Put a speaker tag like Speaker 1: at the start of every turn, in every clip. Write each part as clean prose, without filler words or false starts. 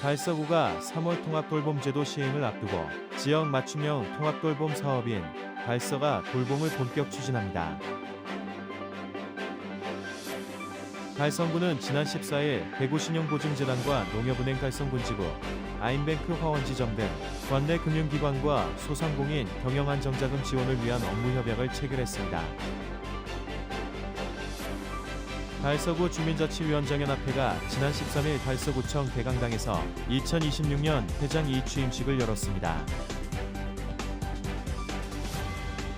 Speaker 1: 달서구가 3월 통합돌봄제도 시행을 앞두고 지역 맞춤형 통합돌봄 사업인 달서가 돌봄을 본격 추진합니다. 달성구는 지난 14일 대구신용보증재단과 농협은행 달성군지부, 아임뱅크 화원지점 등 관내 금융기관과 소상공인 경영안정자금 지원을 위한 업무협약을 체결했습니다. 달서구 주민자치위원장연합회가 지난 13일 달서구청 대강당에서 2026년 회장 2 취임식을 열었습니다.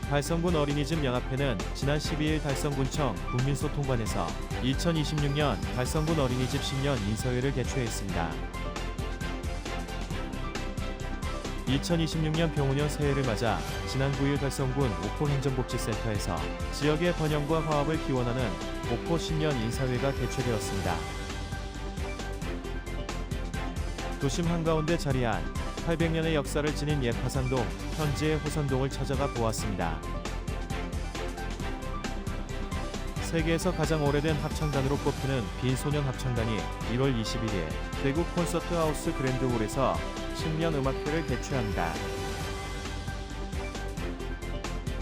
Speaker 1: 달성군 어린이집 연합회는 지난 12일 달성군청 국민소통관에서 2026년 달성군 어린이집 신년 인사회를 개최했습니다. 2026년 병원년 새해를 맞아 지난 9일 달성군 옥포행정복지센터에서 지역의 번영과 화합을 기원하는 옥포 신년 인사회가 개최되었습니다. 도심 한가운데 자리한 800년의 역사를 지닌 옛 화산동, 현재의 호선동을 찾아가 보았습니다. 세계에서 가장 오래된 합창단으로 꼽히는 빈소년 합창단이 1월 21일 대구 콘서트하우스 그랜드홀에서 신년 음악회를 개최합니다.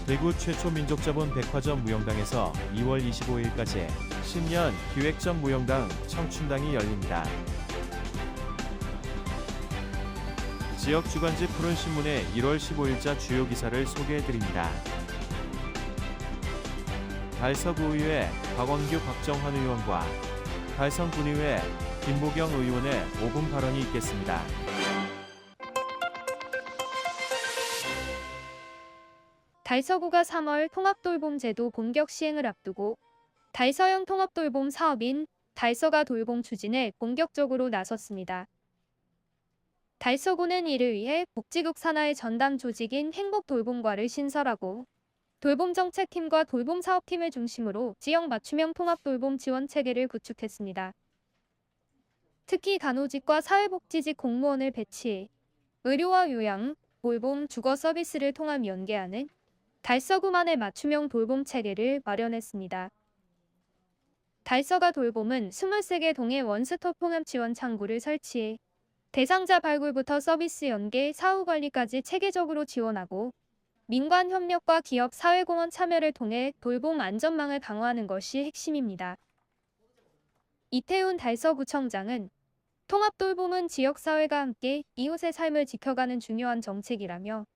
Speaker 1: 대구 최초 민족자본 백화점 무용당에서 2월 25일까지 신년 기획전 무용당 청춘당이 열립니다. 지역 주간지 푸른 신문의 1월 15일자 주요 기사를 소개해드립니다. 달서구의회 박원규 박정환 의원과 달성군의회 김보경 의원의 5분 발언이 있겠습니다.
Speaker 2: 달서구가 3월 통합돌봄제도 본격 시행을 앞두고 달서형 통합돌봄 사업인 달서가 돌봄 추진에 본격적으로 나섰습니다. 달서구는 이를 위해 복지국 산하의 전담 조직인 행복돌봄과를 신설하고 돌봄정책팀과 돌봄사업팀을 중심으로 지역 맞춤형 통합돌봄 지원 체계를 구축했습니다. 특히 간호직과 사회복지직 공무원을 배치해 의료와 요양, 돌봄, 주거 서비스를 통합 연계하는 달서구만의 맞춤형 돌봄 체계를 마련했습니다. 달서가 돌봄은 23개 동의 원스톱 통합 지원 창구를 설치해 대상자 발굴부터 서비스 연계, 사후 관리까지 체계적으로 지원하고 민관 협력과 기업 사회공헌 참여를 통해 돌봄 안전망을 강화하는 것이 핵심입니다. 이태훈 달서구청장은 통합돌봄은 지역사회가 함께 이웃의 삶을 지켜가는 중요한 정책이라며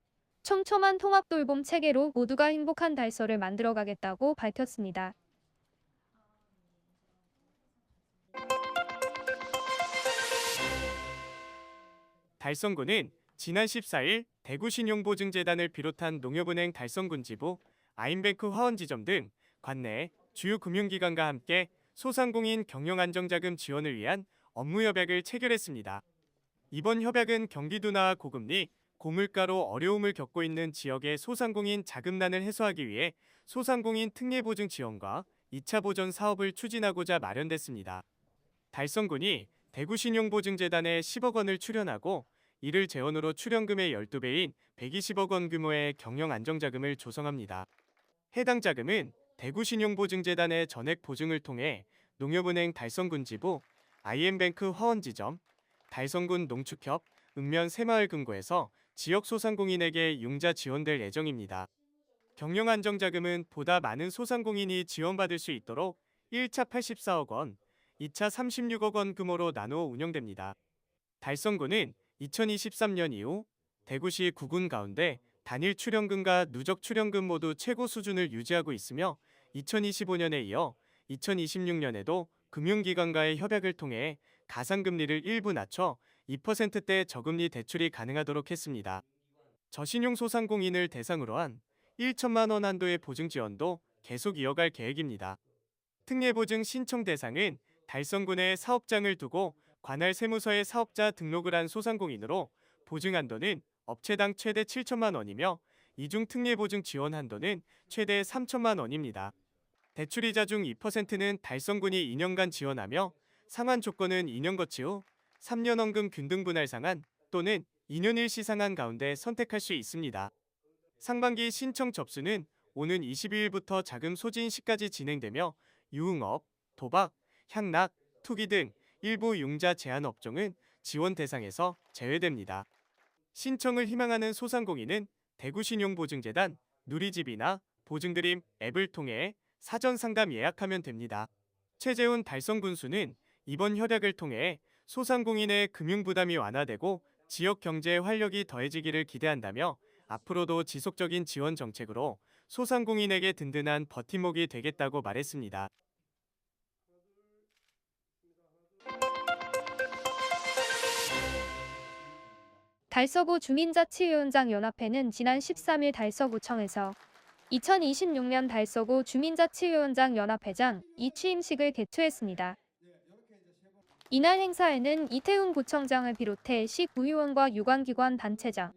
Speaker 2: 촘촘한 통합돌봄 체계로 모두가 행복한 달서를 만들어가겠다고 밝혔습니다.
Speaker 3: 달성구는 지난 14일 대구신용보증재단을 비롯한 농협은행 달성군지부, 아임뱅크 화원지점 등 관내 주요 금융기관과 함께 소상공인 경영안정자금 지원을 위한 업무협약을 체결했습니다. 이번 협약은 경기 둔화와 고금리, 고물가로 어려움을 겪고 있는 지역의 소상공인 자금난을 해소하기 위해 소상공인 특례보증 지원과 2차 보전 사업을 추진하고자 마련됐습니다. 달성군이 대구신용보증재단에 10억 원을 출연하고 이를 재원으로 출연금의 12배인 120억 원 규모의 경영안정자금을 조성합니다. 해당 자금은 대구신용보증재단의 전액 보증을 통해 농협은행 달성군지부, 아이엠뱅크 화원지점, 달성군 농축협, 읍면 새마을금고에서 지역 소상공인에게 융자 지원될 예정입니다. 경영안정자금은 보다 많은 소상공인이 지원받을 수 있도록 1차 84억 원, 2차 36억 원 규모로 나누어 운영됩니다. 달성군은 2023년 이후 대구시 9군 가운데 단일 출연금과 누적 출연금 모두 최고 수준을 유지하고 있으며 2025년에 이어 2026년에도 금융기관과의 협약을 통해 가상금리를 일부 낮춰 2%대 저금리 대출이 가능하도록 했습니다. 저신용 소상공인을 대상으로 한 1천만 원 한도의 보증 지원도 계속 이어갈 계획입니다. 특례보증 신청 대상은 달성군에 사업장을 두고 관할 세무서에 사업자 등록을 한 소상공인으로 보증 한도는 업체당 최대 7천만 원이며 이중 특례보증 지원 한도는 최대 3천만 원입니다. 대출이자 중 2%는 달성군이 2년간 지원하며 상환 조건은 2년 거치 후 3년 원금 균등 분할 상환 또는 2년 일시 상환 가운데 선택할 수 있습니다. 상반기 신청 접수는 오는 22일부터 자금 소진 시까지 진행되며 유흥업, 도박, 향락, 투기 등 일부 융자 제한 업종은 지원 대상에서 제외됩니다. 신청을 희망하는 소상공인은 대구신용보증재단 누리집이나 보증드림 앱을 통해 사전 상담 예약하면 됩니다. 최재훈 달성군수는 이번 협약을 통해 소상공인의 금융 부담이 완화되고 지역 경제의 활력이 더해지기를 기대한다며 앞으로도 지속적인 지원 정책으로 소상공인에게 든든한 버팀목이 되겠다고 말했습니다.
Speaker 2: 달서구 주민자치위원장 연합회는 지난 13일 달서구청에서 2026년 달서구 주민자치위원장 연합회장 취임식을 개최했습니다. 이날 행사에는 이태훈 구청장을 비롯해 시 구의원과 유관기관 단체장,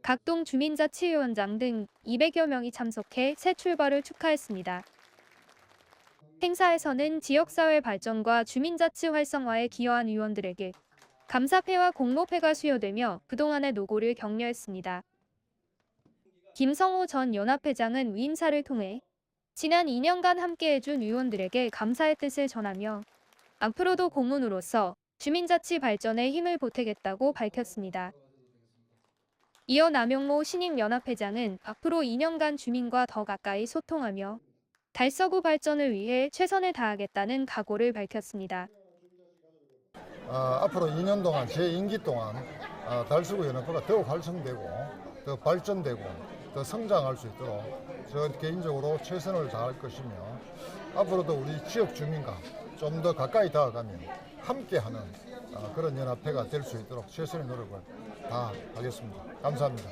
Speaker 2: 각동 주민자치위원장 등 200여 명이 참석해 새 출발을 축하했습니다. 행사에서는 지역사회 발전과 주민자치 활성화에 기여한 의원들에게 감사패와 공로패가 수여되며 그동안의 노고를 격려했습니다. 김성호 전 연합회장은 위임사를 통해 지난 2년간 함께해준 의원들에게 감사의 뜻을 전하며 앞으로도 공무원으로서 주민자치 발전에 힘을 보태겠다고 밝혔습니다. 이어 남용모 신임연합회장은 앞으로 2년간 주민과 더 가까이 소통하며 달서구 발전을 위해 최선을 다하겠다는 각오를 밝혔습니다.
Speaker 4: 앞으로 2년 동안 제 임기 동안 달서구 연합회가 더욱 활성되고 더 발전되고 더 성장할 수 있도록 저 개인적으로 최선을 다할 것이며 앞으로도 우리 지역 주민과 좀 더 가까이 다가가며 함께하는 그런 연합회가 될 수 있도록 최선의 노력을 다하겠습니다. 감사합니다.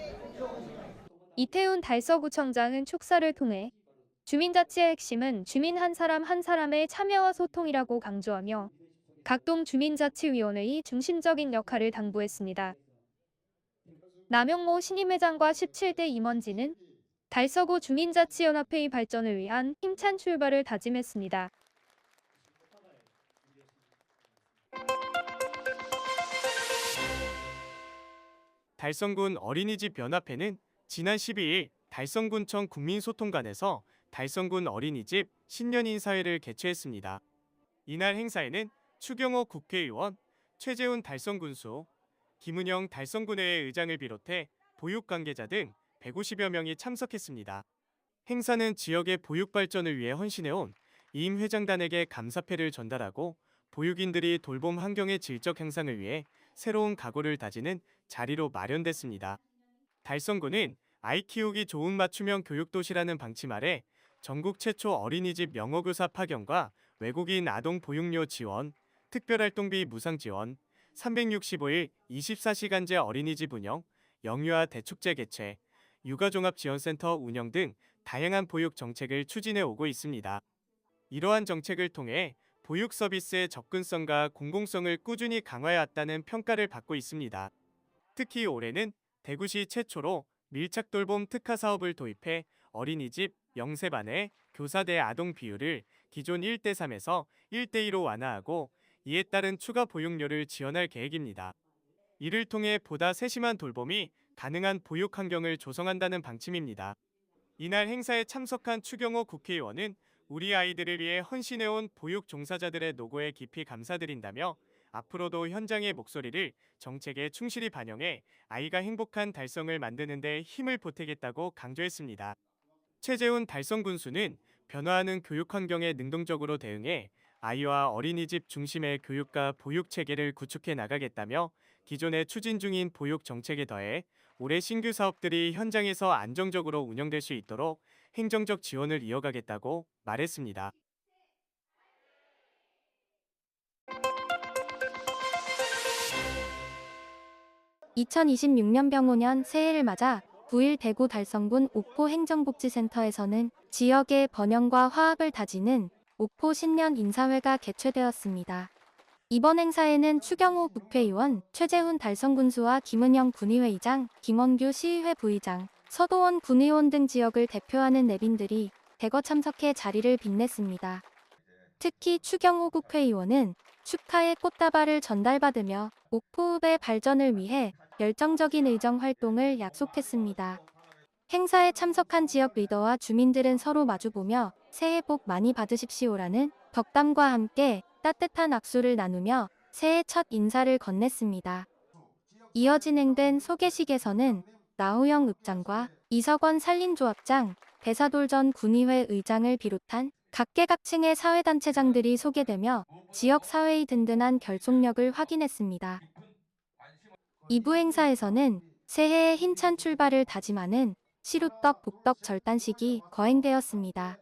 Speaker 2: 이태훈 달서구청장은 축사를 통해 주민자치의 핵심은 주민 한 사람 한 사람의 참여와 소통이라고 강조하며 각동 주민자치위원회의 중심적인 역할을 당부했습니다. 남용모 신임회장과 17대 임원진은 달서구 주민자치연합회의 발전을 위한 힘찬 출발을 다짐했습니다.
Speaker 3: 달성군 어린이집 연합회는 지난 12일 달성군청 국민소통관에서 달성군 어린이집 신년인사회를 개최했습니다. 이날 행사에는 추경호 국회의원, 최재훈 달성군수, 김은영 달성군회의 의장을 비롯해 보육관계자 등 150여 명이 참석했습니다. 행사는 지역의 보육 발전을 위해 헌신해온 이임 회장단에게 감사패를 전달하고 보육인들이 돌봄 환경의 질적 향상을 위해 새로운 각오를 다지는 자리로 마련됐습니다. 달성군은 아이 키우기 좋은 맞춤형 교육도시라는 방침 아래 전국 최초 어린이집 영어교사 파견과 외국인 아동 보육료 지원, 특별활동비 무상 지원, 365일 24시간제 어린이집 운영, 영유아 대축제 개최, 육아종합지원센터 운영 등 다양한 보육 정책을 추진해 오고 있습니다. 이러한 정책을 통해 보육 서비스의 접근성과 공공성을 꾸준히 강화해왔다는 평가를 받고 있습니다. 특히 올해는 대구시 최초로 밀착 돌봄 특화 사업을 도입해 어린이집 0세반의 교사 대 아동 비율을 기존 1대3에서 1대2로 완화하고 이에 따른 추가 보육료를 지원할 계획입니다. 이를 통해 보다 세심한 돌봄이 가능한 보육 환경을 조성한다는 방침입니다. 이날 행사에 참석한 추경호 국회의원은 우리 아이들을 위해 헌신해온 보육 종사자들의 노고에 깊이 감사드린다며 앞으로도 현장의 목소리를 정책에 충실히 반영해 아이가 행복한 달성을 만드는 데 힘을 보태겠다고 강조했습니다. 최재훈 달성군수는 변화하는 교육 환경에 능동적으로 대응해 아이와 어린이집 중심의 교육과 보육 체계를 구축해 나가겠다며 기존에 추진 중인 보육 정책에 더해 올해 신규 사업들이 현장에서 안정적으로 운영될 수 있도록 행정적 지원을 이어가겠다고 말했습니다.
Speaker 5: (2026년) 병오년 새해를 맞아 9일 대구 달성군 옥포 행정복지센터에서는 지역의 번영과 화합을 다지는 옥포 신년 인사회가 개최되었습니다. 이번 행사에는 추경호 국회의원, 최재훈 달성군수와 김은영 군의회의장, 김원규 시의회 부의장, 서도원 군의원 등 지역을 대표하는 내빈들이 대거 참석해 자리를 빛냈습니다. 특히 추경호 국회의원은 축하의 꽃다발을 전달받으며 옥포읍의 발전을 위해 열정적인 의정 활동을 약속했습니다. 행사에 참석한 지역 리더와 주민들은 서로 마주보며 새해 복 많이 받으십시오라는 덕담과 함께 따뜻한 악수를 나누며 새해 첫 인사를 건넸습니다. 이어 진행된 소개식에서는 나우영 읍장과 이석원 산림조합장, 대사돌전 군의회 의장을 비롯한 각계각층의 사회단체장들이 소개되며 지역 사회의 든든한 결속력을 확인했습니다. 2부 행사에서는 새해의 힘찬 출발을 다짐하는 시루떡 복덕 절단식이 거행되었습니다.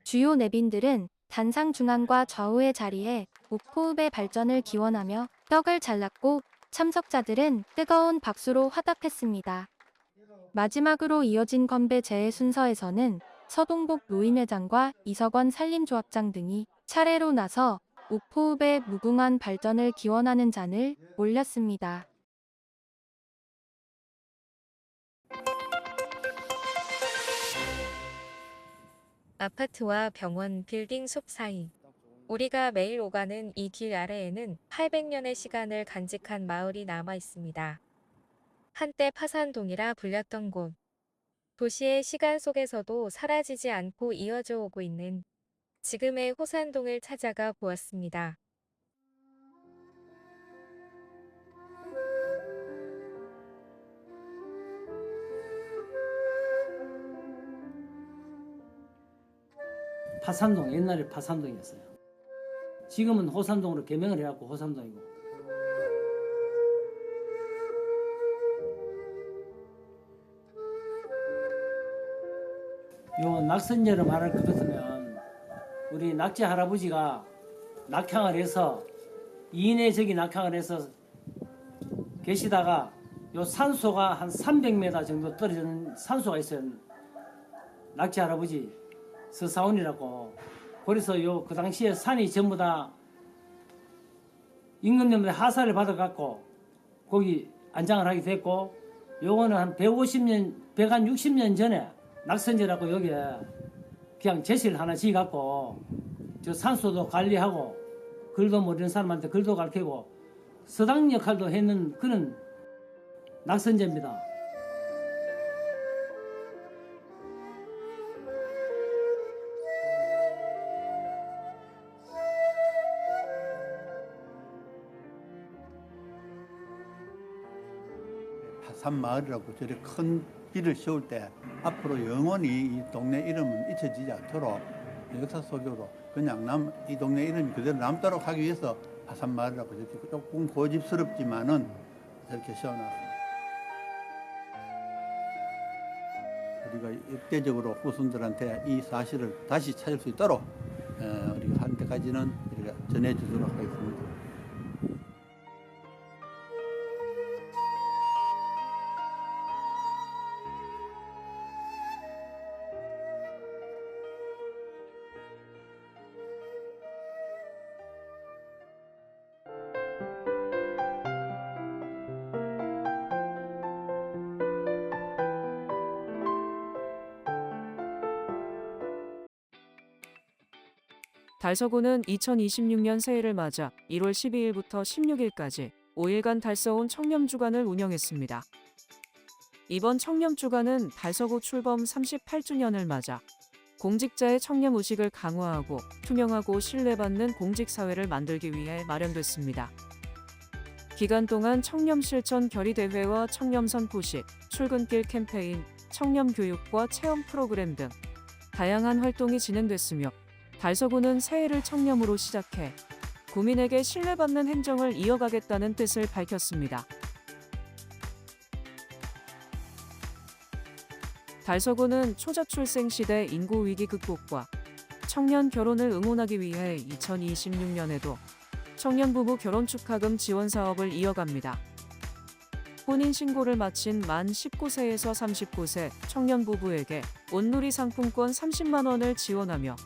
Speaker 5: 주요 내빈들은 단상 중앙과 좌우의 자리에 옥포읍의 발전을 기원하며 떡을 잘랐고 참석자들은 뜨거운 박수로 화답했습니다. 마지막으로 이어진 건배 제의 순서에서는 서동복 노인회장과 이석원 산림조합장 등이 차례로 나서 옥포읍의 무궁한 발전을 기원하는 잔을 올렸습니다.
Speaker 6: 아파트와 병원, 빌딩 숲 사이. 우리가 매일 오가는 이 길 아래에는 800년의 시간을 간직한 마을이 남아 있습니다. 한때 파산동이라 불렸던 곳. 도시의 시간 속에서도 사라지지 않고 이어져 오고 있는 지금의 호산동을 찾아가 보았습니다.
Speaker 7: 파산동, 옛날에 파산동이었어요. 지금은 호산동으로 개명을 해갖고 호산동이고. 요 낙선제를 말할 것 같으면 우리 낙지 할아버지가 낙향을 해서 이인의 저기 낙향을 해서 계시다가 요 산소가 한 300m 정도 떨어지는 산소가 있어요. 낙지 할아버지 서사원이라고. 그래서 그 당시에 산이 전부 다 임금님의 하사를 받아갖고 거기 안장을 하게 됐고, 요거는 한 150년, 160년 전에 낙선제라고 여기에 그냥 제실 하나 지어갖고 저 산소도 관리하고 글도 모르는 사람한테 글도 가르치고 서당 역할도 했는 그런 낙선제입니다.
Speaker 8: 파산마을이라고 저렇게 큰 길을 세울 때 앞으로 영원히 이 동네 이름은 잊혀지지 않도록 역사 속으로 그냥 이 동네 이름이 그대로 남도록 하기 위해서 파산마을이라고 저렇게 조금 고집스럽지만은 저렇게 세워놨습니다. 우리가 역대적으로 후손들한테 이 사실을 다시 찾을 수 있도록 우리가 한 때까지는 우리가 전해주도록 하겠습니다.
Speaker 9: 달서구는 2026년 새해를 맞아 1월 12일부터 16일까지 5일간 달서온 청렴주간을 운영했습니다. 이번 청렴주간은 달서구 출범 38주년을 맞아 공직자의 청렴의식을 강화하고 투명하고 신뢰받는 공직사회를 만들기 위해 마련됐습니다. 기간 동안 청렴실천 결의대회와 청렴선포식, 출근길 캠페인, 청렴교육과 체험 프로그램 등 다양한 활동이 진행됐으며, 달서구는 새해를 청렴으로 시작해 구민에게 신뢰받는 행정을 이어가겠다는 뜻을 밝혔습니다. 달서구는 초저출생 시대 인구 위기 극복과 청년 결혼을 응원하기 위해 2026년에도 청년 부부 결혼 축하금 지원 사업을 이어갑니다. 혼인 신고를 마친 만 19세에서 39세 청년 부부에게 온누리 상품권 30만 원을 지원하며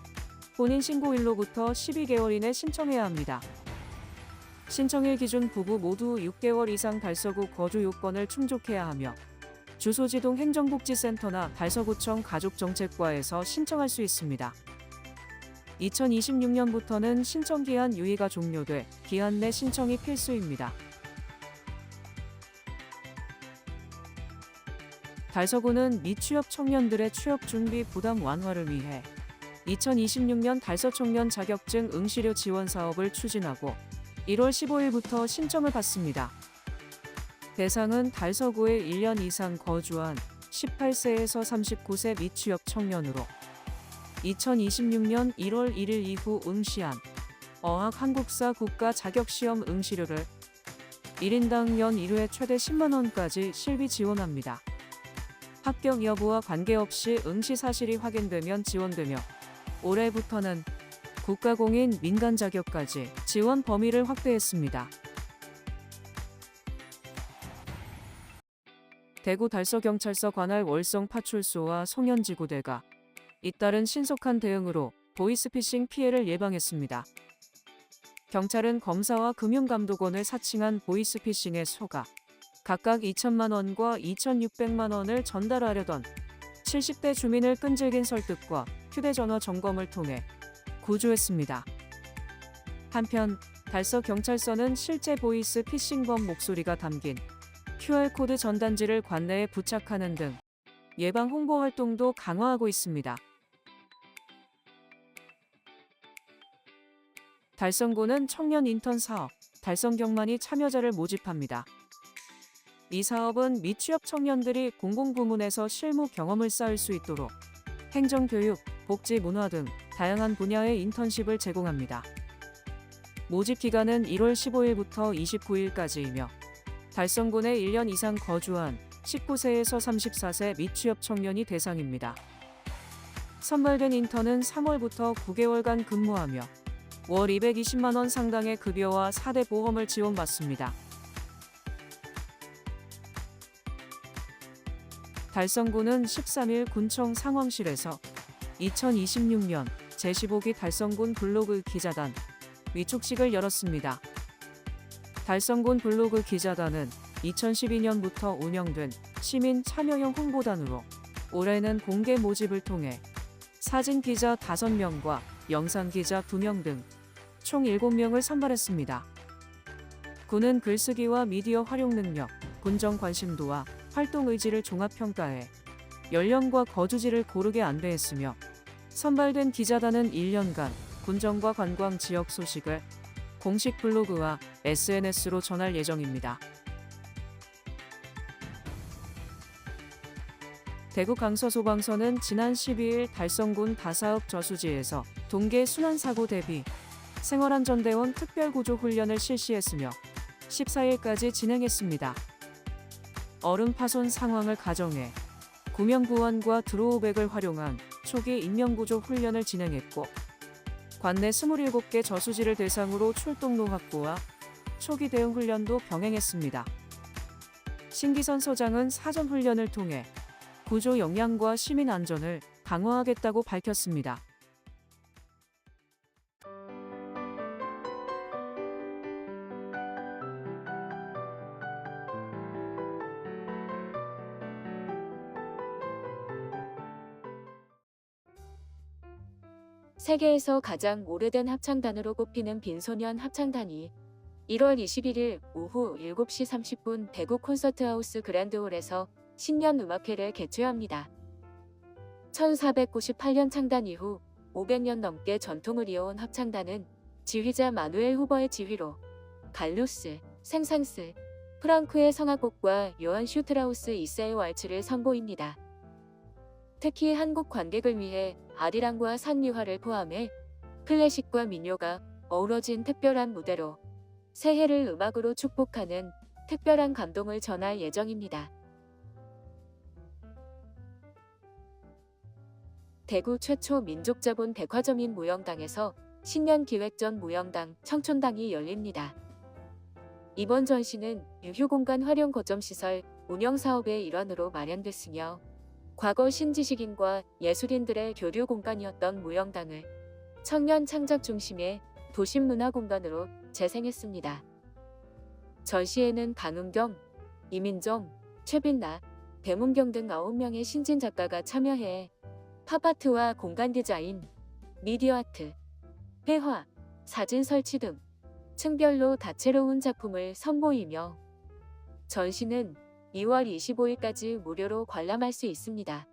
Speaker 9: 혼인신고일로부터 12개월 이내 신청해야 합니다. 신청일 기준 부부 모두 6개월 이상 달서구 거주 요건을 충족해야 하며 주소지동 행정복지센터나 달서구청 가족정책과에서 신청할 수 있습니다. 2026년부터는 신청기한 유예가 종료돼 기한 내 신청이 필수입니다. 달서구는 미취업 청년들의 취업 준비 부담 완화를 위해 2026년 달서청년 자격증 응시료 지원 사업을 추진하고 1월 15일부터 신청을 받습니다. 대상은 달서구에 1년 이상 거주한 18세에서 39세 미취업 청년으로 2026년 1월 1일 이후 응시한 어학 한국사 국가 자격시험 응시료를 1인당 연 1회 최대 10만 원까지 실비 지원합니다. 합격 여부와 관계없이 응시 사실이 확인되면 지원되며 올해부터는 국가공인 민간 자격까지 지원 범위를 확대했습니다. 대구 달서경찰서 관할 월성 파출소와 송현지구대가 잇따른 신속한 대응으로 보이스피싱 피해를 예방했습니다. 경찰은 검사와 금융감독원을 사칭한 보이스피싱에 속아 각각 2천만 원과 2,600만 원을 전달하려던 70대 주민을 끈질긴 설득과 휴대전화 점검을 통해 구조했습니다. 한편 달서경찰서는 실제 보이스 피싱범 목소리가 담긴 QR코드 전단지를 관내에 부착하는 등 예방 홍보 활동도 강화하고 있습니다. 달성구는 청년 인턴 사업 달성경만이 참여자를 모집합니다. 이 사업은 미취업 청년들이 공공부문에서 실무 경험을 쌓을 수 있도록 행정교육, 복지, 문화 등 다양한 분야의 인턴십을 제공합니다. 모집 기간은 1월 15일부터 29일까지이며 달성군에 1년 이상 거주한 19세에서 34세 미취업 청년이 대상입니다. 선발된 인턴은 3월부터 9개월간 근무하며 월 220만 원 상당의 급여와 4대 보험을 지원받습니다. 달성군은 13일 군청 상황실에서 2026년 제15기 달성군 블로그 기자단 위촉식을 열었습니다. 달성군 블로그 기자단은 2012년부터 운영된 시민 참여형 홍보단으로 올해는 공개 모집을 통해 사진 기자 5명과 영상 기자 2명 등 총 7명을 선발했습니다. 군은 글쓰기와 미디어 활용 능력, 군정 관심도와 활동 의지를 종합평가해 연령과 거주지를 고르게 안배했으며 선발된 기자단은 1년간 군정과 관광 지역 소식을 공식 블로그와 SNS로 전할 예정입니다. 대구 강서소방서는 지난 12일 달성군 다사읍 저수지에서 동계 순환사고 대비 생활안전대원 특별구조훈련을 실시했으며 14일까지 진행했습니다. 얼음 파손 상황을 가정해 구명구원과 드로우백을 활용한 초기 인명구조 훈련을 진행했고 관내 27개 저수지를 대상으로 출동로 확보와 초기 대응 훈련도 병행했습니다. 신기선 서장은 사전 훈련을 통해 구조 역량과 시민 안전을 강화하겠다고 밝혔습니다.
Speaker 10: 세계에서 가장 오래된 합창단으로 꼽히는 빈소년 합창단이 1월 21일 오후 7시 30분 대구 콘서트하우스 그랜드홀에서 신년 음악회를 개최합니다. 1498년 창단 이후 500년 넘게 전통을 이어온 합창단은 지휘자 마누엘 후버의 지휘로 갈루스, 생상스, 프랑크의 성악곡과 요한 슈트라우스 2세의 왈츠를 선보입니다. 특히 한국 관객을 위해 아리랑과 산미화를 포함해 클래식과 민요가 어우러진 특별한 무대로 새해를 음악으로 축복하는 특별한 감동을 전할 예정입니다. 대구 최초 민족자본 백화점인 무영당에서 신년 기획 전 무영당 청촌당이 열립니다. 이번 전시는 유휴공간 활용 거점 시설 운영 사업의 일환으로 마련됐으며 과거 신지식인과 예술인들의 교류 공간이었던 무영당을 청년 창작 중심의 도심 문화 공간으로 재생했습니다. 전시에는 강은경, 이민정, 최빈나, 배문경 등 9명의 신진 작가가 참여해 팝아트와 공간 디자인, 미디어 아트, 회화, 사진 설치 등 층별로 다채로운 작품을 선보이며 전시는 2월 25일까지 무료로 관람할 수 있습니다.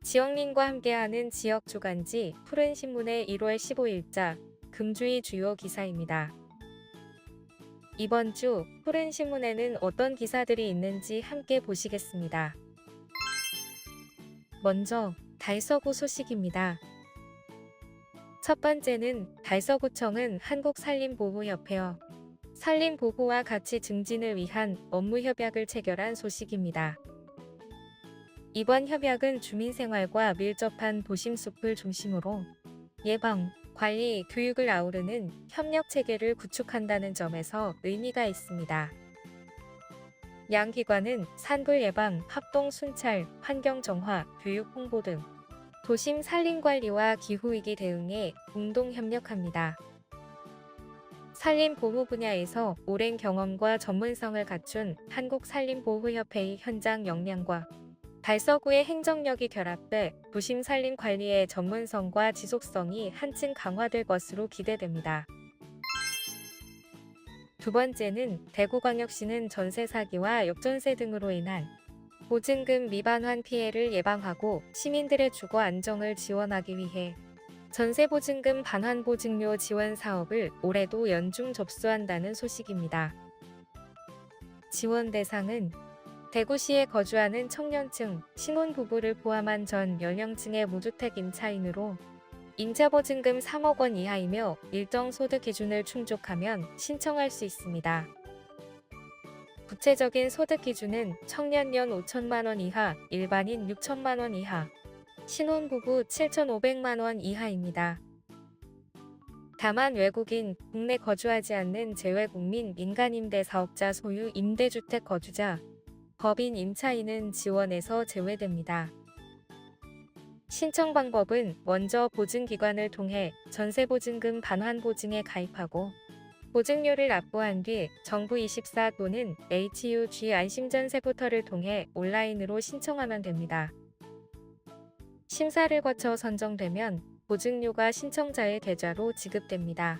Speaker 6: 지역민과 함께하는 지역 주간지 푸른신문의 1월 15일자 금주의 주요 기사입니다. 이번 주 푸른신문에는 어떤 기사들이 있는지 함께 보시겠습니다. 먼저 달서구 소식입니다. 첫 번째는 달서구청은 한국산림보호협회와 산림보호와 가치 증진을 위한 업무협약을 체결한 소식입니다. 이번 협약은 주민생활과 밀접한 도심숲을 중심으로 예방, 관리, 교육을 아우르는 협력체계를 구축한다는 점에서 의미가 있습니다. 양 기관은 산불 예방, 합동 순찰, 환경 정화, 교육 홍보 등 도심 산림관리와 기후위기 대응에 공동 협력합니다. 산림보호 분야에서 오랜 경험과 전문성을 갖춘 한국산림보호협회의 현장 역량과 달서구의 행정력이 결합돼 도심 산림 관리의 전문성과 지속성이 한층 강화될 것으로 기대됩니다. 두 번째는 대구광역시는 전세 사기와 역전세 등으로 인한 보증금 미반환 피해를 예방하고 시민들의 주거 안정을 지원하기 위해 전세보증금 반환보증료 지원 사업을 올해도 연중 접수한다는 소식입니다. 지원 대상은 대구시에 거주하는 청년층, 신혼부부를 포함한 전 연령층의 무주택 임차인으로 임차보증금 3억 원 이하이며 일정 소득 기준을 충족하면 신청할 수 있습니다. 구체적인 소득 기준은 청년연 5천만 원 이하, 일반인 6천만 원 이하, 신혼부부 7,500만 원 이하입니다. 다만 외국인, 국내 거주하지 않는 재외국민, 민간임대 사업자 소유 임대주택 거주자, 법인 임차인은 지원에서 제외됩니다. 신청 방법은 먼저 보증기관을 통해 전세보증금 반환보증에 가입하고 보증료를 납부한 뒤 정부24 또는 HUG 안심전세 포털을 통해 온라인으로 신청하면 됩니다. 심사를 거쳐 선정되면 보증료가 신청자의 계좌로 지급됩니다.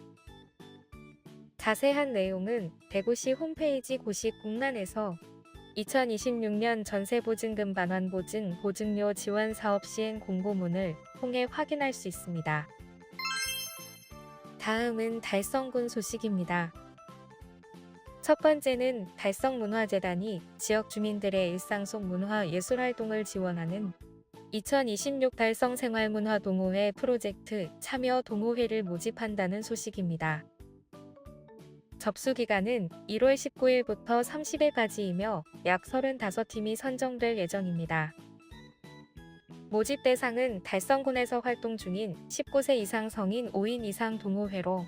Speaker 6: 자세한 내용은 대구시 홈페이지 고시 공란에서 2026년 전세보증금 반환보증 보증료 지원 사업 시행 공고문을 통해 확인할 수 있습니다. 다음은 달성군 소식입니다. 첫 번째는 달성문화재단이 지역 주민들의 일상 속 문화 예술활동을 지원하는 2026 달성생활문화동호회 프로젝트 참여 동호회를 모집한다는 소식입니다. 접수기간은 1월 19일부터 30일까지이며 약 35팀이 선정될 예정입니다. 모집 대상은 달성군에서 활동 중인 19세 이상 성인 5인 이상 동호회로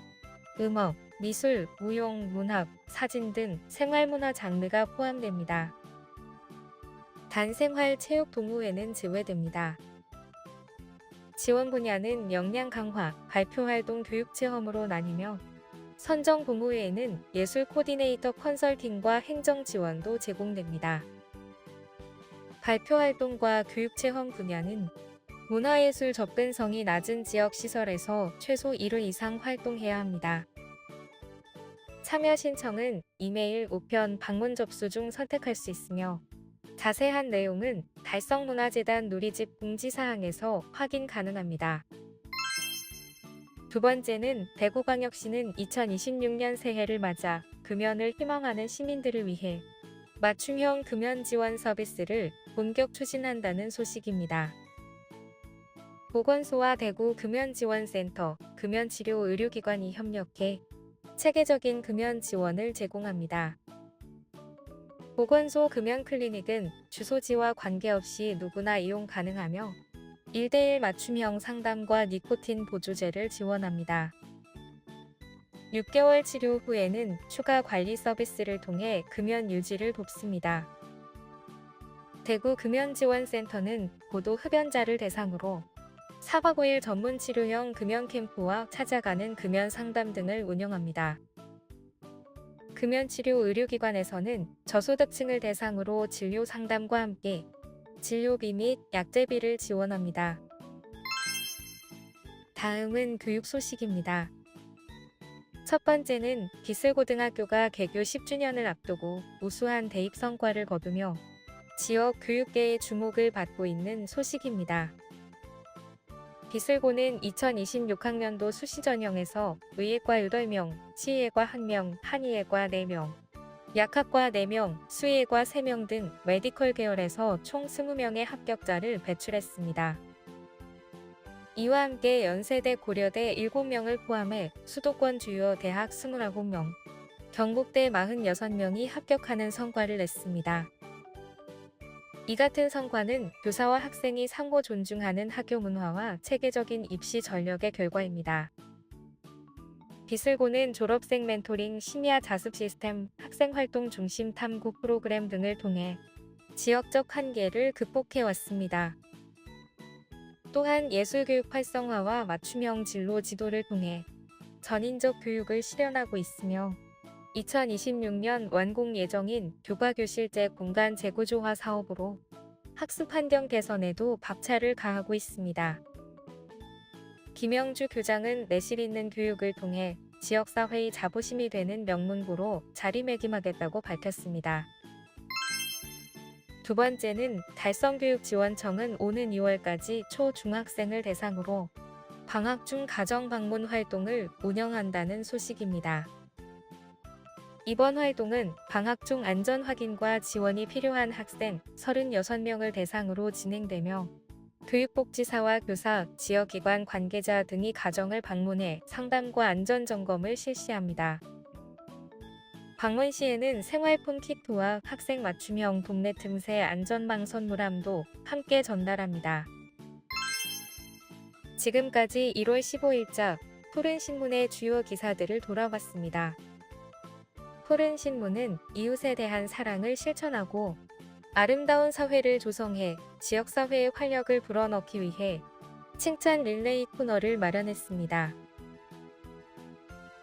Speaker 6: 음악, 미술, 무용, 문학, 사진 등 생활문화 장르가 포함됩니다. 단 생활체육 동호회는 제외됩니다. 지원 분야는 역량 강화, 발표활동 교육체험으로 나뉘며 선정 동호회에는 예술 코디네이터 컨설팅과 행정 지원도 제공됩니다. 발표활동과 교육체험 분야는 문화예술 접근성이 낮은 지역시설에서 최소 1회 이상 활동해야 합니다. 참여 신청은 이메일, 우편, 방문 접수 중 선택할 수 있으며 자세한 내용은 달성문화재단 누리집 공지사항에서 확인 가능합니다. 두 번째는 대구광역시는 2026년 새해를 맞아 금연을 희망하는 시민들을 위해 맞춤형 금연 지원 서비스를 본격 추진한다는 소식입니다. 보건소와 대구 금연지원센터, 금연치료 의료기관이 협력해 체계적인 금연 지원을 제공합니다. 보건소 금연클리닉은 주소지와 관계없이 누구나 이용 가능하며 1:1 맞춤형 상담과 니코틴 보조제를 지원합니다. 6개월 치료 후에는 추가 관리 서비스를 통해 금연 유지를 돕습니다. 대구 금연지원센터는 고도 흡연자를 대상으로 4박 5일 전문 치료형 금연 캠프와 찾아가는 금연 상담 등을 운영합니다. 금연치료 의료기관에서는 저소득층을 대상으로 진료 상담과 함께 진료비 및 약제비를 지원합니다. 다음은 교육 소식입니다. 첫 번째는 기슬고등학교가 개교 10주년을 앞두고 우수한 대입 성과를 거두며 지역 교육계의 주목을 받고 있는 소식입니다. 비슬고는 2026학년도 수시 전형에서 의예과 8명, 치의예과 1명, 한의예과 4명, 약학과 4명, 수의예과 3명 등 메디컬 계열에서 총 20명의 합격자를 배출했습니다. 이와 함께 연세대, 고려대 7명을 포함해 수도권 주요 대학 29명, 경북대 46명이 합격하는 성과를 냈습니다. 이 같은 성과는 교사와 학생이 상호 존중하는 학교 문화와 체계적인 입시 전력의 결과입니다. 비슬고는 졸업생 멘토링, 심야 자습 시스템, 학생활동 중심 탐구 프로그램 등을 통해 지역적 한계를 극복해왔습니다. 또한 예술교육 활성화와 맞춤형 진로 지도를 통해 전인적 교육을 실현하고 있으며 2026년 완공 예정인 교과교실제 공간 재구조화 사업으로 학습 환경 개선에도 박차를 가하고 있습니다. 김영주 교장은 내실 있는 교육을 통해 지역사회의 자부심이 되는 명문고로 자리매김하겠다고 밝혔습니다. 두 번째는 달성교육지원청은 오는 2월까지 초중학생을 대상으로 방학 중 가정 방문 활동을 운영한다는 소식입니다. 이번 활동은 방학 중 안전 확인과 지원이 필요한 학생 36명을 대상으로 진행되며 교육복지사와 교사, 지역기관 관계자 등이 가정을 방문해 상담과 안전점검을 실시합니다. 방문 시에는 생활품 키트와 학생 맞춤형 동네 틈새 안전망 선물함도 함께 전달합니다. 지금까지 1월 15일자 푸른신문의 주요 기사들을 돌아봤습니다. 푸른신문은 이웃에 대한 사랑을 실천하고 아름다운 사회를 조성해 지역사회의 활력을 불어넣기 위해 칭찬 릴레이 코너를 마련했습니다.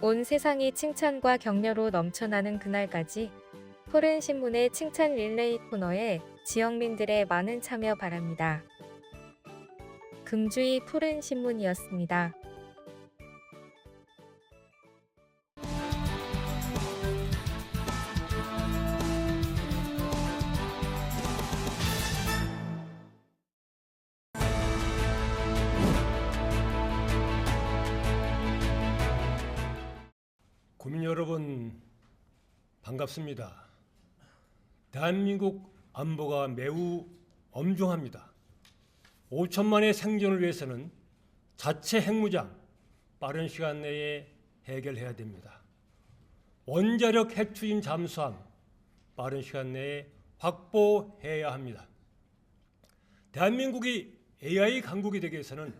Speaker 6: 온 세상이 칭찬과 격려로 넘쳐나는 그날까지 푸른신문의 칭찬 릴레이 코너에 지역민들의 많은 참여 바랍니다. 금주의 푸른신문이었습니다.
Speaker 11: 국민 여러분 반갑습니다. 대한민국 안보가 매우 엄중합니다. 5천만의 생존을 위해서는 자체 핵무장 빠른 시간 내에 해결해야 됩니다. 원자력 핵 추진 잠수함 빠른 시간 내에 확보해야 합니다. 대한민국이 AI 강국이 되기 위해서는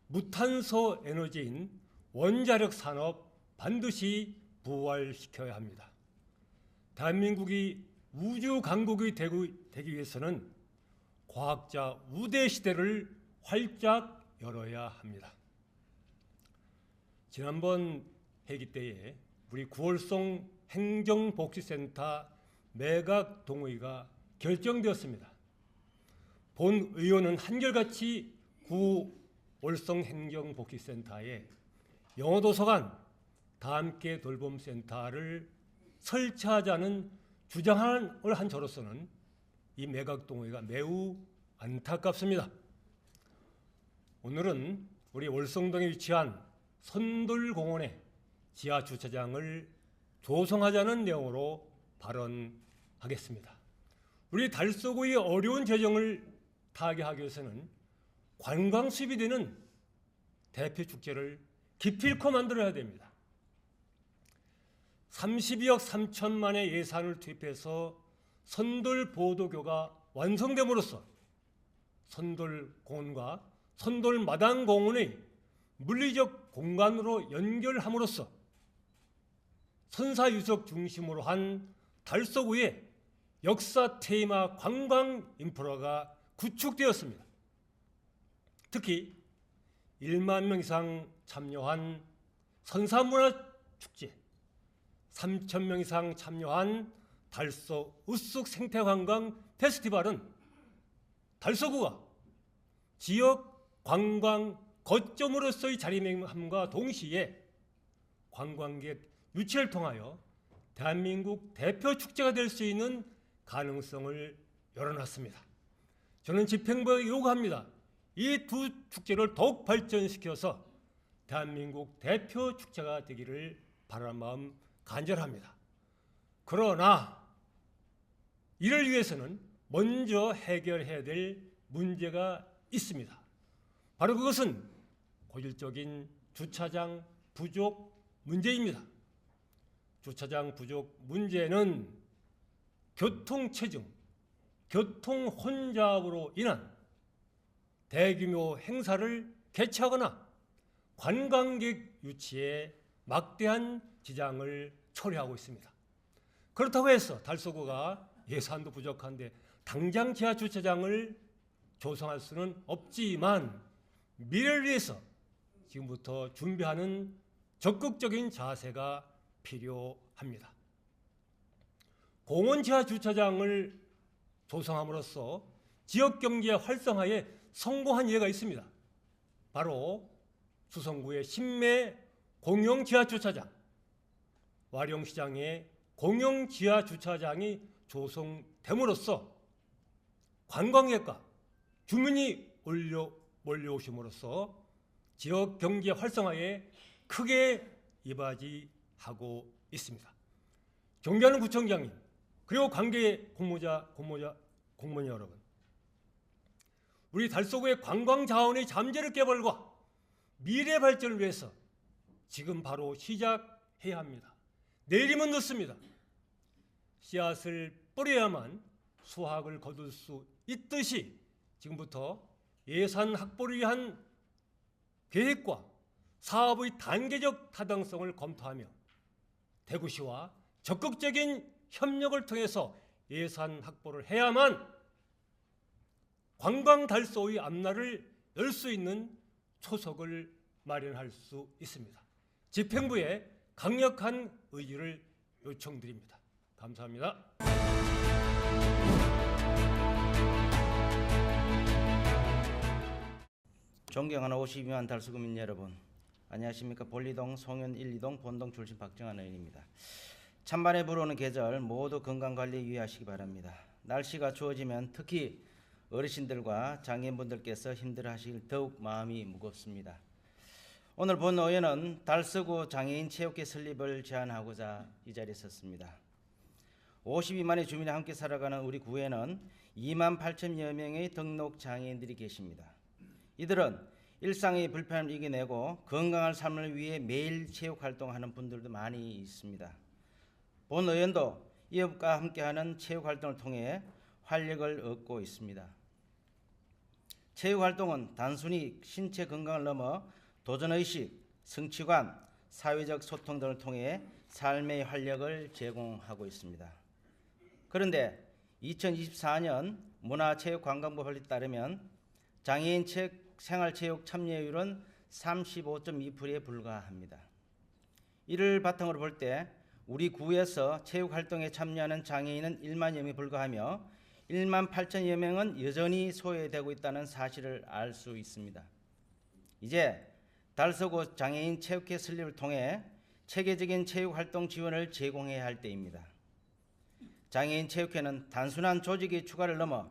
Speaker 11: 무탄소 에너지인 원자력 산업 반드시 부활시켜야 합니다. 대한민국이 우주 강국이 되기 위해서는 과학자 우대 시대를 활짝 열어야 합니다. 지난번 회기 때에 우리 구월송 행정복지센터 매각 동의가 결정되었습니다. 본 의원은 한결같이 구월송 행정복지센터에 영어도서관 다함께 돌봄센터를 설치하자는 주장을 한 저로서는 이 매각 동의가 매우 안타깝습니다. 오늘은 우리 월성동에 위치한 선돌공원에 지하 주차장을 조성하자는 내용으로 발언하겠습니다. 우리 달서구의 어려운 재정을 타개하기 위해서는 관광 수입이 되는 대표 축제를 기필코 만들어야 됩니다. 32억 3천만의 예산을 투입해서 선돌보도교가 완성됨으로써 선돌공원과 선돌마당공원의 물리적 공간으로 연결함으로써 선사유적 중심으로 한 달서구의 역사 테마 관광 인프라가 구축되었습니다. 특히 1만 명 이상 참여한 선사문화축제, 3천 명 이상 참여한 달서 우쑥 생태관광 페스티벌은 달서구가 지역 관광 거점으로서의 자리매김함과 동시에 관광객 유치를 통하여 대한민국 대표 축제가 될 수 있는 가능성을 열어놨습니다. 저는 집행부에 요구합니다. 이 두 축제를 더욱 발전시켜서 대한민국 대표 축제가 되기를 바라는 마음 간절합니다. 그러나 이를 위해서는 먼저 해결해야 될 문제가 있습니다. 바로 그것은 고질적인 주차장 부족 문제입니다. 주차장 부족 문제는 교통체증, 교통 혼잡으로 인한 대규모 행사를 개최하거나 관광객 유치에 막대한 지장을 초래하고 있습니다. 그렇다고 해서 달서구가 예산도 부족한데 당장 지하 주차장을 조성할 수는 없지만 미래를 위해서 지금부터 준비하는 적극적인 자세가 필요합니다. 공원 지하 주차장을 조성함으로써 지역 경제 활성화에 성공한 예가 있습니다. 바로 수성구의 신매 공영 지하 주차장, 와룡시장의 공영 지하 주차장이 조성됨으로써 관광객과 주민이 몰려오심으로써 지역 경제 활성화에 크게 이바지하고 있습니다. 존경하는 구청장님, 그리고 관계 공무원 여러분, 우리 달서구의 관광 자원의 잠재력 개발과 미래 발전을 위해서 지금 바로 시작해야 합니다. 내일이면 늦습니다. 씨앗을 뿌려야만 수확을 거둘 수 있듯이 지금부터 예산 확보를 위한 계획과 사업의 단계적 타당성을 검토하며 대구시와 적극적인 협력을 통해서 예산 확보를 해야만 관광 달서의 앞날을 열 수 있는 초석을 마련할 수 있습니다. 집행부에 강력한 의지를 요청드립니다. 감사합니다.
Speaker 12: 존경하는 52만 달서구민 여러분, 안녕하십니까. 볼리동, 송현 1, 2동 본동 출신 박정환 의원입니다. 찬바람에 불어오는 계절 모두 건강관리에 유의하시기 바랍니다. 날씨가 추워지면 특히 어르신들과 장애인분들께서 힘들어하시길 더욱 마음이 무겁습니다. 오늘 본 의원은 달서구 장애인 체육회 설립을 제안하고자 이 자리에 섰습니다. 52만의 주민이 함께 살아가는 우리 구에는 2만 8천여 명의 등록 장애인들이 계십니다. 이들은 일상의 불편을 이겨내고 건강한 삶을 위해 매일 체육활동하는 분들도 많이 있습니다. 본 의원도 이업과 함께하는 체육활동을 통해 활력을 얻고 있습니다. 체육활동은 단순히 신체 건강을 넘어 도전의식, 성취감, 사회적 소통 등을 통해 삶의 활력을 제공하고 있습니다. 그런데 2024년 문화체육관광부 발표에 따르면 장애인 생활체육 참여율은 35.2%에 불과합니다. 이를 바탕으로 볼 때 우리 구에서 체육활동에 참여하는 장애인은 1만여 명에 불과하며 1만 8천여 명은 여전히 소외되고 있다는 사실을 알 수 있습니다. 이제 달서구 장애인 체육회 설립을 통해 체계적인 체육활동 지원을 제공해야 할 때입니다. 장애인 체육회는 단순한 조직의 추가를 넘어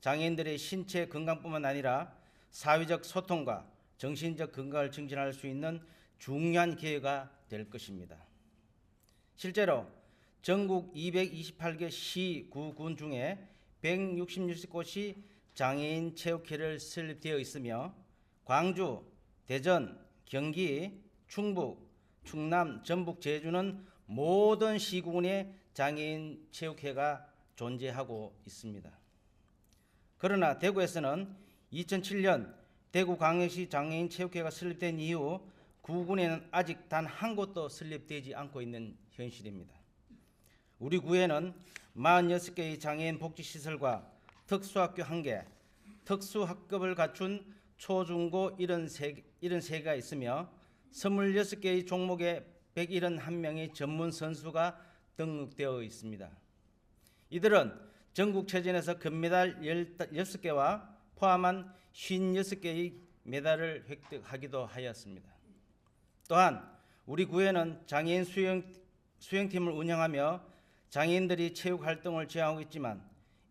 Speaker 12: 장애인들의 신체 건강뿐만 아니라 사회적 소통과 정신적 건강을 증진할 수 있는 중요한 기회가 될 것입니다. 실제로 전국 228개 시, 구, 군 중에 166곳이 장애인 체육회를 설립되어 있으며 광주, 대전, 경기, 충북, 충남, 전북, 제주는 모든 시군에 장애인 체육회가 존재하고 있습니다. 그러나 대구에서는 2007년 대구광역시 장애인 체육회가 설립된 이후 구군에는 아직 단 한 곳도 설립되지 않고 있는 현실입니다. 우리 구에는 46개의 장애인 복지시설과 특수학교 1개, 특수학급을 갖춘 초중고 73개가 있으며 26개의 종목에 171명의 전문 선수가 등록되어 있습니다. 이들은 전국체전에서 금메달 16개와 포함한 56개의 메달을 획득하기도 하였습니다. 또한 우리 구에는 장애인 수영팀을 운영하며 장애인들이 체육활동을 지향하고 있지만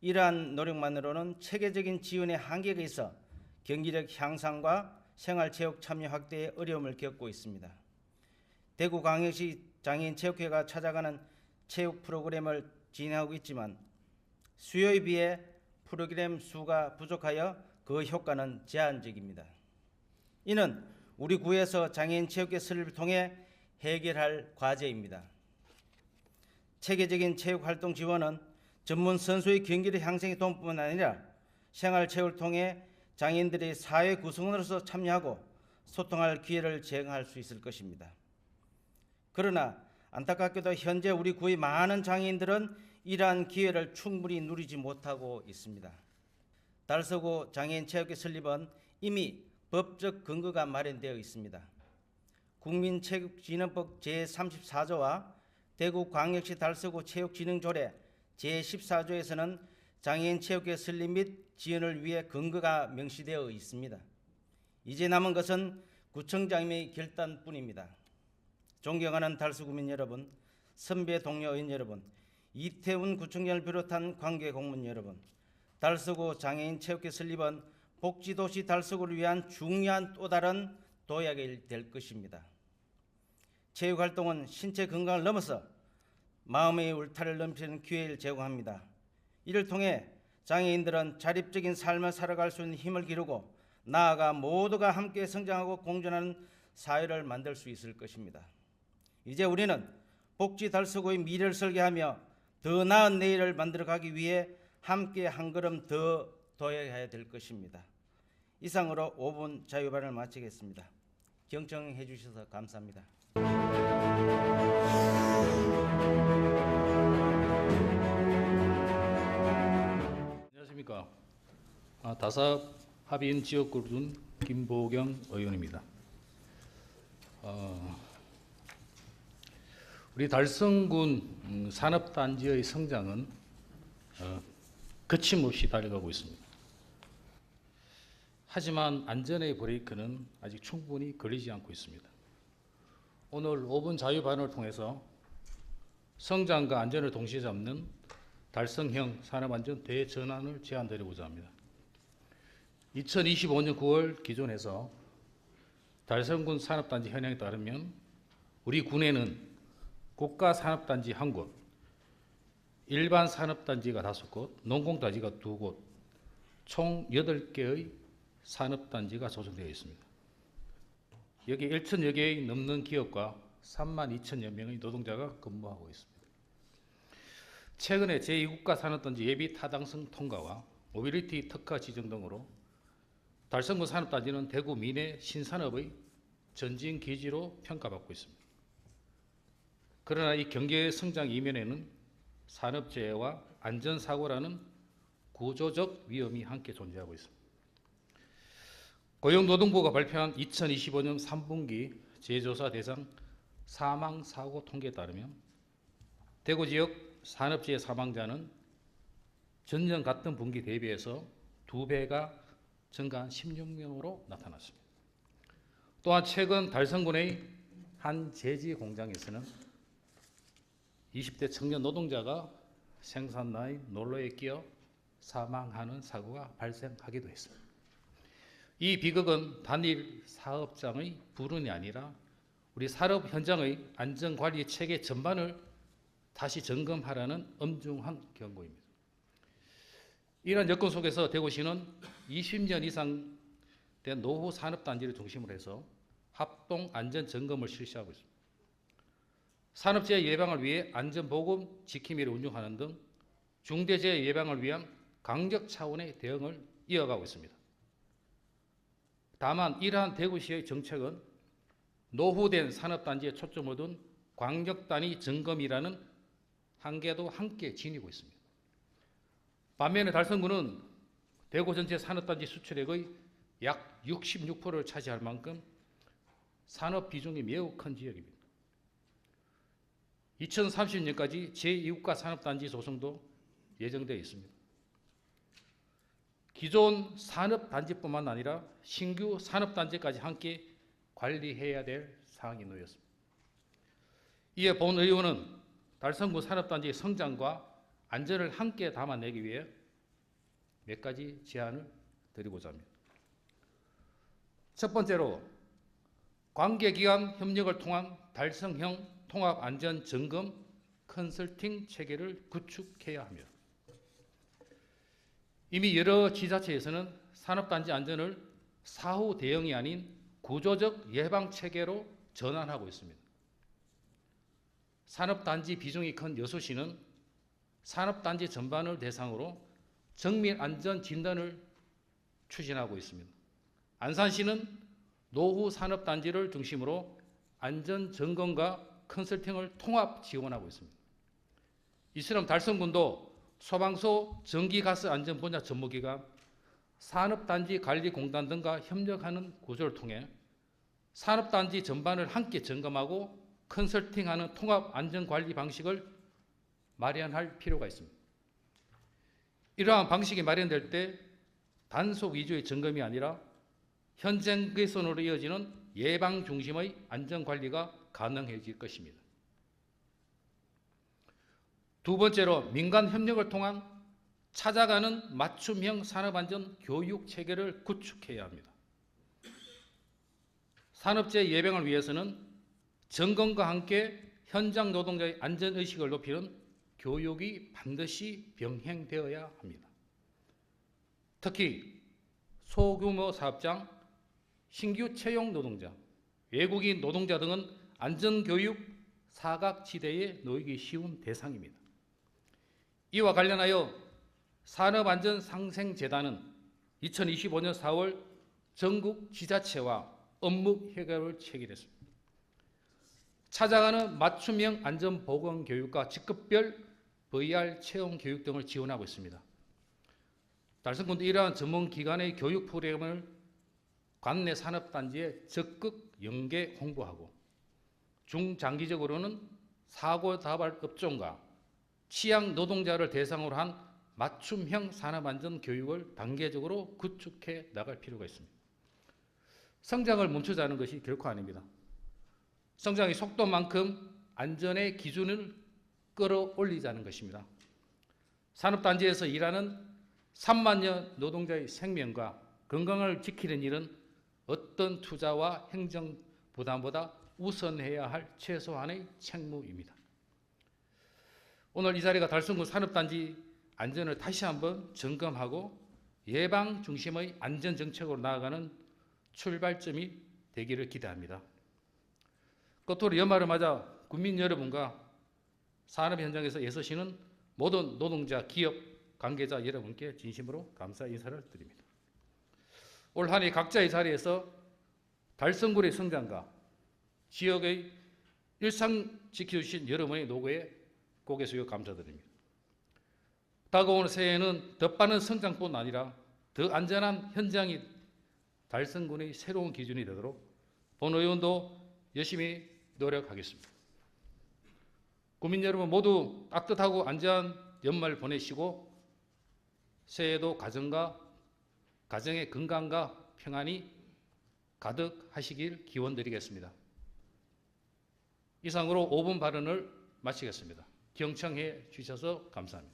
Speaker 12: 이러한 노력만으로는 체계적인 지원의 한계가 있어 경기력 향상과 생활체육 참여 확대에 어려움을 겪고 있습니다. 대구광역시 장애인체육회가 찾아가는 체육 프로그램을 진행하고 있지만 수요에 비해 프로그램 수가 부족하여 그 효과는 제한적입니다. 이는 우리 구에서 장애인 체육회 설립을 통해 해결할 과제입니다. 체계적인 체육활동 지원은 전문 선수의 경기력 향상에 도움뿐만 아니라 생활체육을 통해 장애인들이 사회 구성원으로서 참여하고 소통할 기회를 제공할 수 있을 것입니다. 그러나 안타깝게도 현재 우리 구의 많은 장애인들은 이러한 기회를 충분히 누리지 못하고 있습니다. 달서구 장애인 체육회 설립은 이미 법적 근거가 마련되어 있습니다. 국민체육진흥법 제34조와 대구광역시 달서구 체육진흥조례 제14조에서는 장애인 체육회 설립 및 지원을 위해 근거가 명시되어 있습니다. 이제 남은 것은 구청장의 결단뿐입니다. 존경하는 달서구민 여러분, 선배 동료 의원 여러분, 이태훈 구청장을 비롯한 관계 공무원 여러분, 달서구 장애인 체육회 설립은 복지도시 달서구를 위한 중요한 또 다른 도약이 될 것입니다. 체육활동은 신체 건강을 넘어서 마음의 울타리를 넘치는 기회를 제공합니다. 이를 통해 장애인들은 자립적인 삶을 살아갈 수 있는 힘을 기르고 나아가 모두가 함께 성장하고 공존하는 사회를 만들 수 있을 것입니다. 이제 우리는 복지 달서구의 미래를 설계하며 더 나은 내일을 만들어가기 위해 함께 한 걸음 더 도약해야 될 것입니다. 이상으로 5분 자유발언을 마치겠습니다. 경청해 주셔서 감사합니다.
Speaker 13: 안녕하십니까. 다사업 합의인 지역구준 김보경 의원입니다. 우리 달성군 산업단지의 성장은 거침없이 달려가고 있습니다. 하지만 안전의 브레이크는 아직 충분히 걸리지 않고 있습니다. 오늘 5분 자유발언을 통해서 성장과 안전을 동시에 잡는 달성형 산업안전 대전환을 제안드리고자 합니다. 2025년 9월 기준에서 달성군 산업단지 현황에 따르면 우리 군에는 국가산업단지 1곳, 일반 산업단지가 5곳, 농공단지가 2곳, 총 8개의 산업단지가 조성되어 있습니다. 여기 1,000여 개의 넘는 기업과 3만 2천여 명의 노동자가 근무하고 있습니다. 최근에 제2국가산업단지 예비 타당성 통과와 모빌리티 특화 지정 등으로 달성군 산업단지는 대구 미래 신산업의 전진 기지로 평가받고 있습니다. 그러나 이 경제 성장 이면에는 산업재해와 안전사고라는 구조적 위험이 함께 존재하고 있습니다. 고용노동부가 발표한 2025년 3분기 재조사 대상 사망사고 통계에 따르면 대구 지역 산업재해 사망자는 전년 같은 분기 대비해서 2배가 증가한 16명으로 나타났습니다. 또한 최근 달성군의 한 제지 공장에서는 20대 청년 노동자가 생산라인 논로에 끼어 사망하는 사고가 발생하기도 했습니다. 이 비극은 단일 사업장의 불운이 아니라 우리 산업 현장의 안전관리 체계 전반을 다시 점검하라는 엄중한 경고입니다. 이러한 여건 속에서 대구시는 20년 이상 된 노후 산업단지를 중심으로 해서 합동 안전점검을 실시하고 있습니다. 산업재해 예방을 위해 안전보건 지킴이를 운영하는 등 중대재해 예방을 위한 강력 차원의 대응을 이어가고 있습니다. 다만 이러한 대구시의 정책은 노후된 산업단지에 초점을 둔 광역단위 점검이라는 한계도 함께 지니고 있습니다. 반면에 달성군은 대구 전체 산업단지 수출액의 약 66%를 차지할 만큼 산업 비중이 매우 큰 지역입니다. 2030년까지 제2국가 산업단지 조성도 예정되어 있습니다. 기존 산업단지뿐만 아니라 신규 산업단지까지 함께 관리해야 될 사항이 놓였습니다. 이에 본 의원은 달성군 산업단지의 성장과 안전을 함께 담아내기 위해 몇 가지 제안을 드리고자 합니다. 첫 번째로 관계기관 협력을 통한 달성형 통합안전점검 컨설팅 체계를 구축해야 합니다. 이미 여러 지자체에서는 산업단지 안전을 사후 대응이 아닌 구조적 예방 체계로 전환하고 있습니다. 산업단지 비중이 큰 여수시는 산업단지 전반을 대상으로 정밀 안전 진단을 추진하고 있습니다. 안산시는 노후 산업단지를 중심으로 안전 점검과 컨설팅을 통합 지원하고 있습니다. 이처럼 달성군도 소방서 전기가스 안전 분야 전문기관, 산업단지 관리공단 등과 협력하는 구조를 통해 산업단지 전반을 함께 점검하고 컨설팅하는 통합 안전관리 방식을 마련할 필요가 있습니다. 이러한 방식이 마련될 때 단속 위주의 점검이 아니라 현장 개선으로 이어지는 예방 중심의 안전관리가 가능해질 것입니다. 두 번째로 민간 협력을 통한 찾아가는 맞춤형 산업안전 교육 체계를 구축해야 합니다. 산업재해 예방을 위해서는 점검과 함께 현장 노동자의 안전의식을 높이는 교육이 반드시 병행되어야 합니다. 특히 소규모 사업장, 신규 채용 노동자, 외국인 노동자 등은 안전교육 사각지대에 놓이기 쉬운 대상입니다. 이와 관련하여 산업안전상생재단은 2025년 4월 전국 지자체와 업무 협약을 체결했습니다. 찾아가는 맞춤형 안전보건교육과 직급별 VR 체험 교육 등을 지원하고 있습니다. 달성군도 이러한 전문기관의 교육 프로그램을 관내 산업단지에 적극 연계 홍보하고 중장기적으로는 사고다발 업종과 취약 노동자를 대상으로 한 맞춤형 산업안전 교육을 단계적으로 구축해 나갈 필요가 있습니다. 성장을 멈추자는 것이 결코 아닙니다. 성장의 속도만큼 안전의 기준을 끌어올리자는 것입니다. 산업단지에서 일하는 3만여 노동자의 생명과 건강을 지키는 일은 어떤 투자와 행정 부담보다 우선해야 할 최소한의 책무입니다. 오늘 이 자리가 달성군 산업단지 안전을 다시 한번 점검하고 예방 중심의 안전정책으로 나아가는 출발점이 되기를 기대합니다. 끝으로 연말을 맞아 국민 여러분과 산업 현장에서 애쓰시는 모든 노동자, 기업, 관계자 여러분께 진심으로 감사 인사를 드립니다. 올 한 해 각자의 자리에서 달성군의 성장과 지역의 일상 지켜주신 여러분의 노고에 고개 숙여 감사드립니다. 다가오는 새해에는 더 빠른 성장뿐 아니라 더 안전한 현장이 달성군의 새로운 기준이 되도록 본 의원도 열심히 노력하겠습니다. 국민 여러분 모두 따뜻하고 안전한 연말 보내시고 새해에도 가정의 건강과 평안이 가득하시길 기원드리겠습니다. 이상으로 5분 발언을 마치겠습니다. 경청해 주셔서 감사합니다.